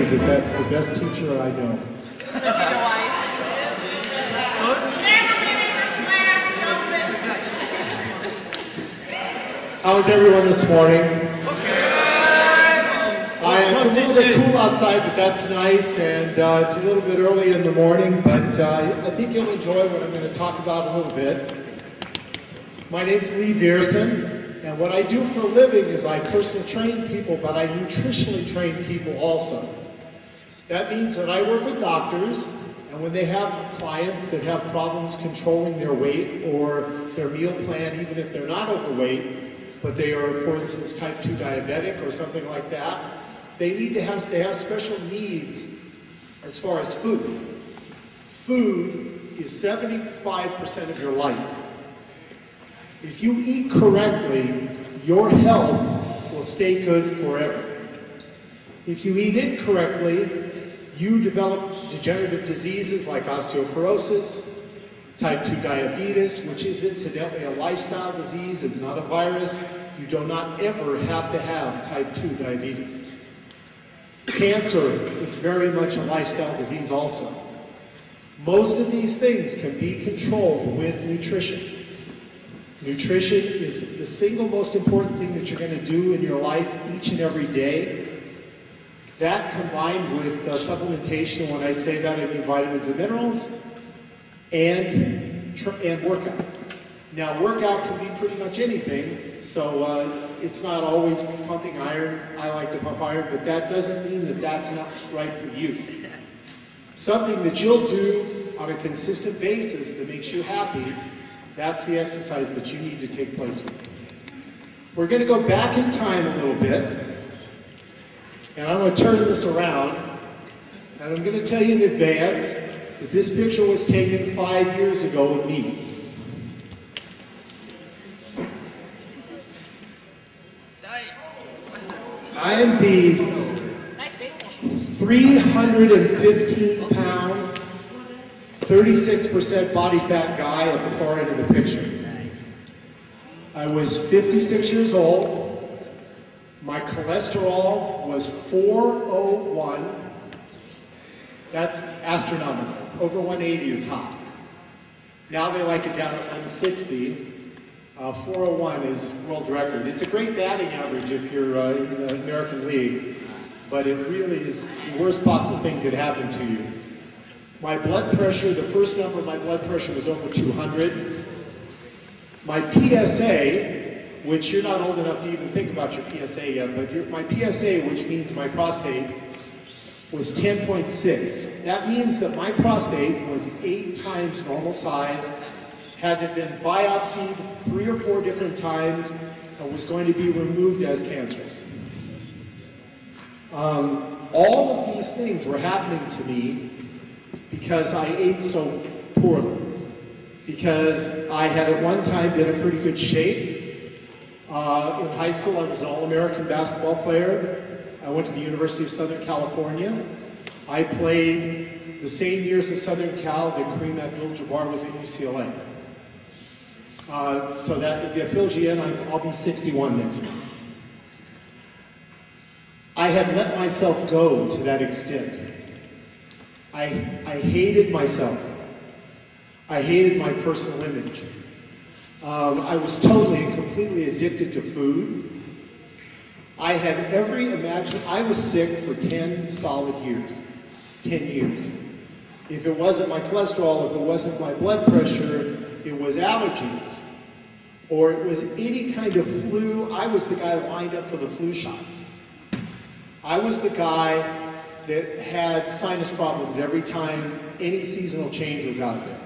believe that that's the best teacher I know. How is everyone this morning? It's a little bit cool outside, but that's nice, and it's a little bit early in the morning, but I think you'll enjoy what I'm going to talk about a little bit. My name's Viersen, and what I do for a living is I personally train people, but I nutritionally train people also. That means that I work with doctors, and when they have clients that have problems controlling their weight or their meal plan, even if they're not overweight, but they are, for instance, type 2 diabetic or something like that, they have special needs as far as food. Food is 75% of your life. If you eat correctly, your health will stay good forever. If you eat incorrectly, you develop degenerative diseases like osteoporosis, type 2 diabetes, which is incidentally a lifestyle disease, it's not a virus. You do not ever have to have type 2 diabetes. Cancer is very much a lifestyle disease also. Most of these things can be controlled with nutrition. Nutrition is the single most important thing that you're going to do in your life each and every day. That combined with supplementation, when I say that I mean vitamins and minerals, and workout. Now workout can be pretty much anything, so it's not always pumping iron. I like to pump iron, but that doesn't mean that that's not right for you. Something that you'll do on a consistent basis that makes you happy, that's the exercise that you need to take place with. We're going to go back in time a little bit, and I'm going to turn this around, and I'm going to tell you in advance that this picture was taken 5 years ago of me. I am the 315-pound, 36% body fat guy at the far end of the picture. I was 56 years old. My cholesterol was 401. That's astronomical. Over 180 is hot. Now they like it down at 160. 401 is world record. It's a great batting average if you're in the American League, but it really is the worst possible thing could happen to you. My blood pressure, the first number of my blood pressure was over 200. My PSA, which you're not old enough to even think about your PSA yet, but my PSA, which means my prostate, was 10.6. That means that my prostate was 8 times normal size, had been biopsied 3 or 4 different times, and was going to be removed as cancerous. All of these things were happening to me because I ate so poorly. Because I had at one time been in pretty good shape. In high school, I was an All-American basketball player. I went to the University of Southern California. I played the same years at Southern Cal that Kareem Abdul-Jabbar was at UCLA. So that if that fills you in, I'll be 61 next month. I had let myself go to that extent. I hated myself. I hated my personal image. I was totally and completely addicted to food. I had I was sick for 10 solid years. 10 years. If it wasn't my cholesterol, if it wasn't my blood pressure, it was allergies, or it was any kind of flu. I was the guy lined up for the flu shots. I was the guy that had sinus problems every time any seasonal change was out there.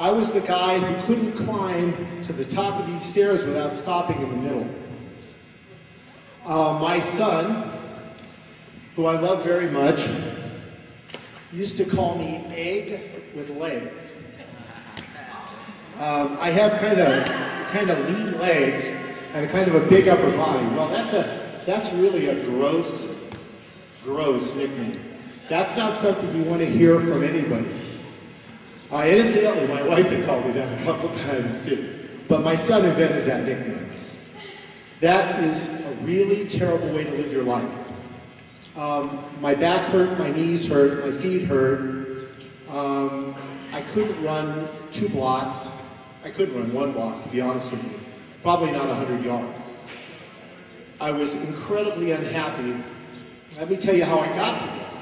I was the guy who couldn't climb to the top of these stairs without stopping in the middle. My son, who I love very much, used to call me egg with legs. I have kind of lean legs and kind of a big upper body. Well, that's really a gross nickname. That's not something you want to hear from anybody. And incidentally, my wife had called me that a couple times too. But my son invented that nickname. That is a really terrible way to live your life. My back hurt, my knees hurt, my feet hurt. I couldn't run 2 blocks. I couldn't run 1 block, to be honest with you. Probably not 100 yards. I was incredibly unhappy. Let me tell you how I got to that.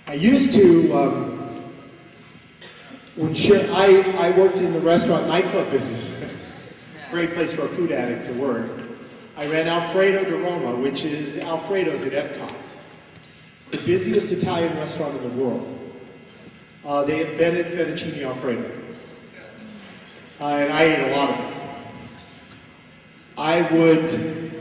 I used to, I worked in the restaurant nightclub business. Great place for a food addict to work. I ran Alfredo de Roma, which is Alfredo's at Epcot. It's the busiest Italian restaurant in the world. They invented fettuccine Alfredo. And I ate a lot of it. I would,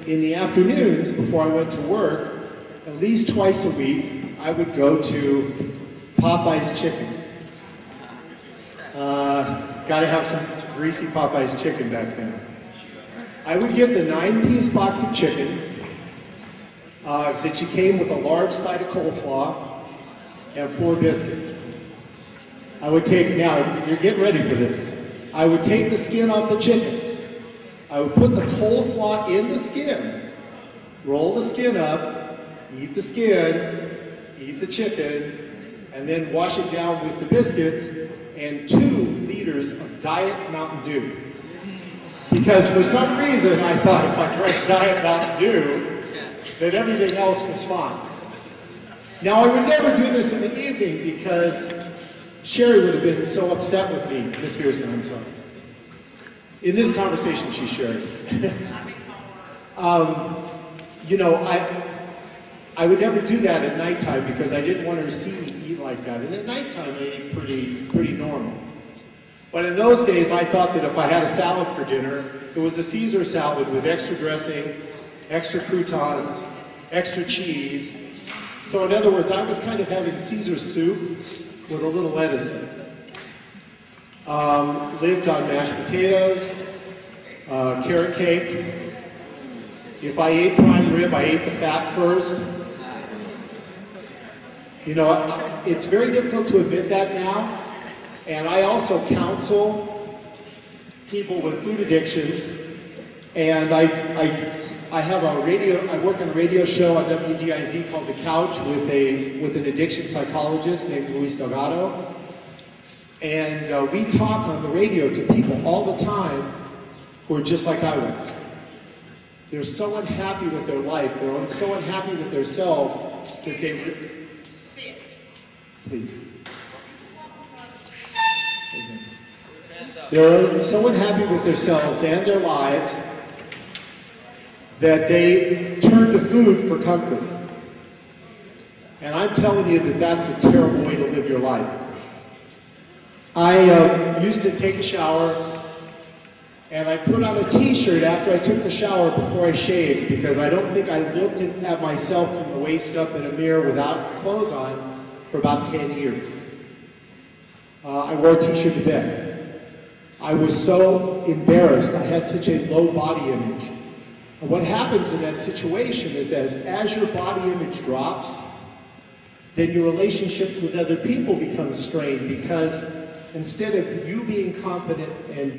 in the afternoons, before I went to work, at least twice a week, I would go to Popeye's Chicken. Gotta have some greasy Popeye's chicken back then. I would get the 9-piece box of chicken that you came with a large side of coleslaw and 4 biscuits. I would take, now you're getting ready for this. I would take the skin off the chicken. I would put the coleslaw in the skin, roll the skin up, eat the skin, eat the chicken, and then wash it down with the biscuits and 2 liters of Diet Mountain Dew. Because for some reason I thought if I drank Diet Mountain Dew, that everything else was fine. Now I would never do this in the evening because Sherry would have been so upset with me, Miss Viersen, I'm sorry. In this conversation, she's Sherry. You know, I would never do that at nighttime because I didn't want her to see me eat like that. And at nighttime, I ate pretty normal. But in those days, I thought that if I had a salad for dinner, it was a Caesar salad with extra dressing, extra croutons, extra cheese. So in other words, I was kind of having Caesar soup with a little lettuce in it. Lived on mashed potatoes, carrot cake. If I ate prime rib, I ate the fat first. You know, it's very difficult to admit that now. And I also counsel people with food addictions. And I have a radio, I work on a radio show on WDIZ called The Couch with an addiction psychologist named Luis Delgado. And we talk on the radio to people all the time who are just like I was. They're so unhappy with their life, they're so unhappy with their self that they... Please. They're so unhappy with themselves and their lives that they turn to food for comfort. And I'm telling you that that's a terrible way to live your life. I used to take a shower and I put on a t-shirt after I took the shower before I shaved because I don't think I looked at myself from the waist up in a mirror without clothes on for about 10 years. I wore a t-shirt to bed. I was so embarrassed. I had such a low body image. And what happens in that situation is as your body image drops, then your relationships with other people become strained because instead of you being confident and